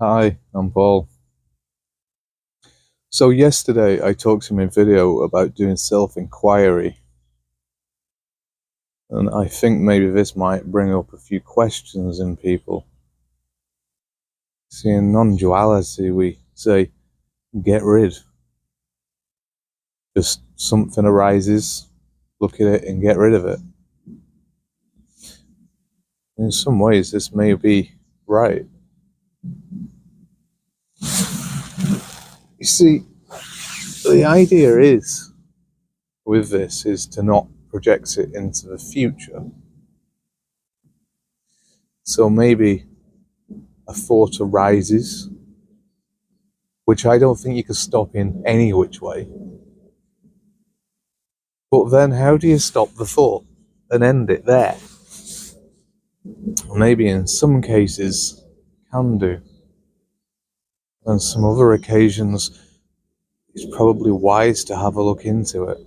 Hi, I'm Paul. So yesterday I talked in my video about doing self-inquiry, and I think maybe this might bring up a few questions in people. See, in non-duality we say, get rid. Just something arises, look at it and get rid of it. In some ways this may be right. You see, the idea is, with this, is to not project it into the future. So maybe a thought arises, which I don't think you can stop in any which way. But then how do you stop the thought and end it there? Maybe in some cases can do. And some other occasions it's probably wise to have a look into it,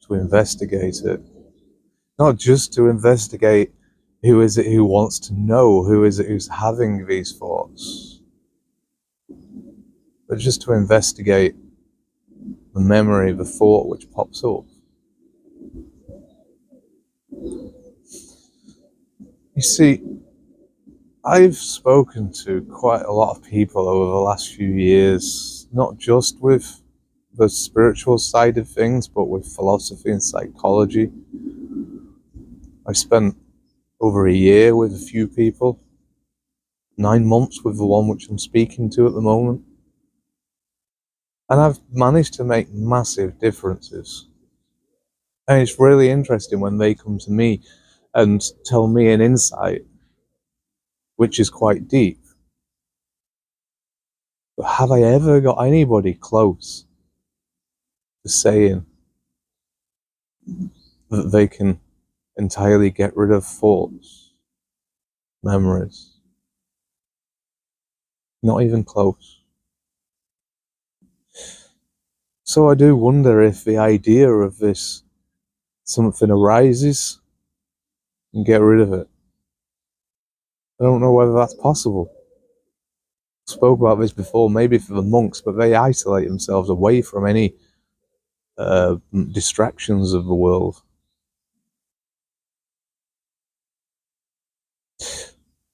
to investigate it. Not just to investigate who is it who wants to know, who is it who's having these thoughts, but just to investigate the memory, the thought which pops up. You see, I've spoken to quite a lot of people over the last few years, not just with the spiritual side of things, but with philosophy and psychology. I spent over a year with a few people, 9 months with the one which I'm speaking to at the moment. And I've managed to make massive differences. And it's really interesting when they come to me and tell me an insight, which is quite deep. But have I ever got anybody close to saying that they can entirely get rid of thoughts, memories? Not even close. So I do wonder if the idea of this, something arises and get rid of it. I don't know whether that's possible. I spoke about this before, maybe for the monks, but they isolate themselves away from any distractions of the world.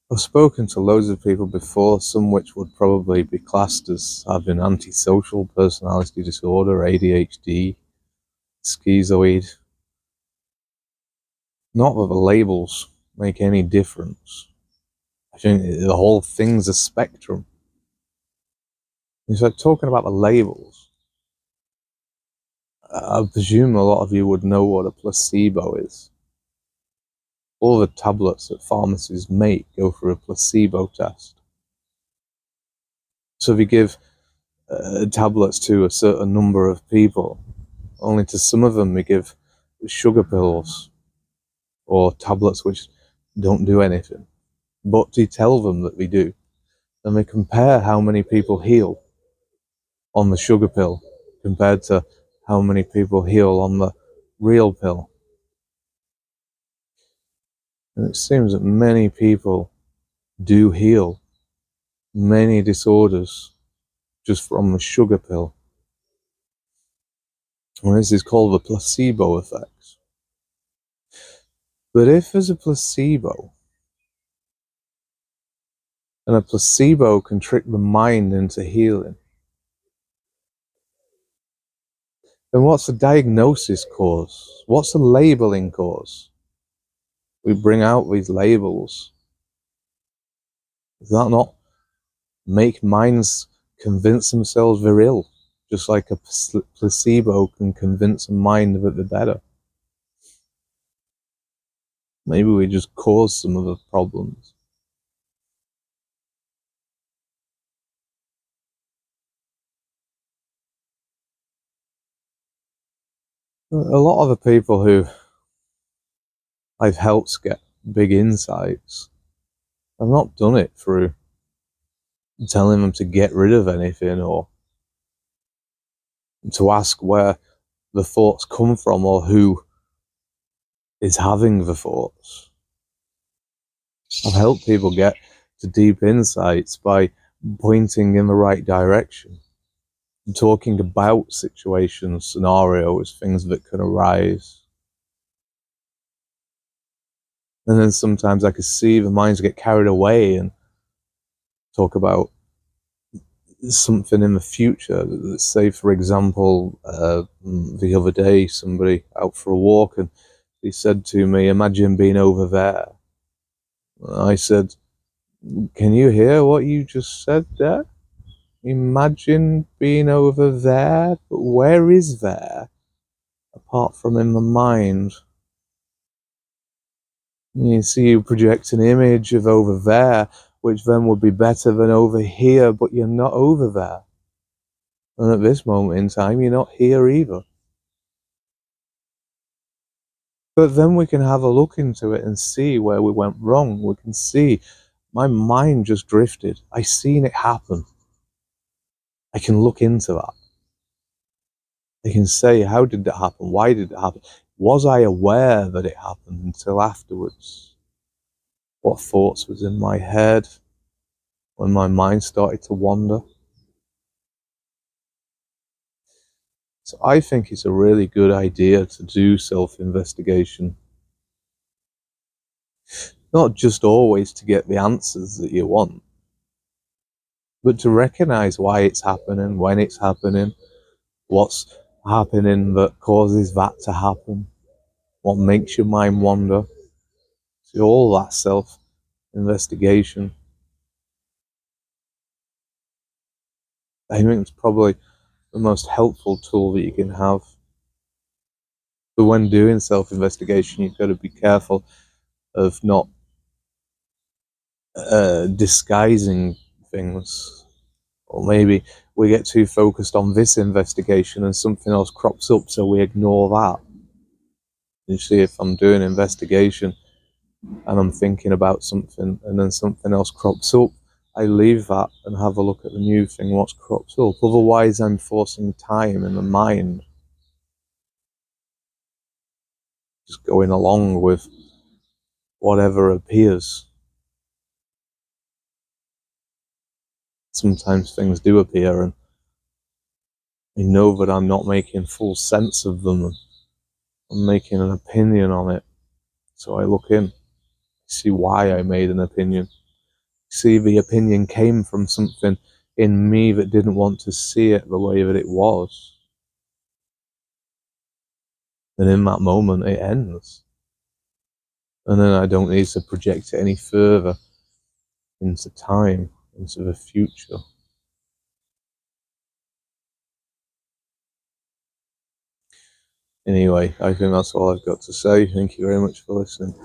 I've spoken to loads of people before, some which would probably be classed as having antisocial personality disorder, ADHD, schizoid. Not that the labels make any difference. I think the whole thing's a spectrum. And so talking about the labels, I presume a lot of you would know what a placebo is. All the tablets that pharmacies make go through a placebo test. So if you give tablets to a certain number of people, only to some of them we give sugar pills or tablets which don't do anything. But you tell them that they do. And they compare how many people heal on the sugar pill compared to how many people heal on the real pill. And it seems that many people do heal many disorders just from the sugar pill. And this is called the placebo effect. But if there's a placebo, and a placebo can trick the mind into healing, then what's the diagnosis cause? What's the labeling cause? We bring out these labels. Does that not make minds convince themselves they're ill? Just like a placebo can convince a mind that they're better. Maybe we just cause some of the problems. A lot of the people who I've helped get big insights, I've not done it through telling them to get rid of anything or to ask where the thoughts come from or who is having the thoughts. I've helped people get to deep insights by pointing in the right direction, talking about situations, scenarios, things that can arise. And then sometimes I could see the minds get carried away and talk about something in the future. Say, for example, the other day, somebody out for a walk and he said to me, "Imagine being over there." I said, "Can you hear what you just said there? Imagine being over there, but where is there apart from in the mind?" You see, you project an image of over there, which then would be better than over here, but you're not over there. And at this moment in time, you're not here either. But then we can have a look into it and see where we went wrong. We can see my mind just drifted. I seen it happen. I can look into that. I can say, how did that happen? Why did it happen? Was I aware that it happened until afterwards? What thoughts was in my head when my mind started to wander? So I think it's a really good idea to do self-investigation. Not just always to get the answers that you want, but to recognize why it's happening, when it's happening, what's happening that causes that to happen, what makes your mind wander. So all that self-investigation. I think it's probably the most helpful tool that you can have. But when doing self-investigation, you've got to be careful of not disguising things. Or maybe we get too focused on this investigation and something else crops up, so we ignore that. You see, if I'm doing an investigation and I'm thinking about something and then something else crops up, I leave that and have a look at the new thing, what's cropped up. Otherwise, I'm forcing time in the mind, just going along with whatever appears. Sometimes things do appear and I know that I'm not making full sense of them. I'm making an opinion on it. So I look in, see why I made an opinion. See, the opinion came from something in me that didn't want to see it the way that it was. And in that moment, it ends. And then I don't need to project it any further into time, into the future. Anyway, I think that's all I've got to say. Thank you very much for listening.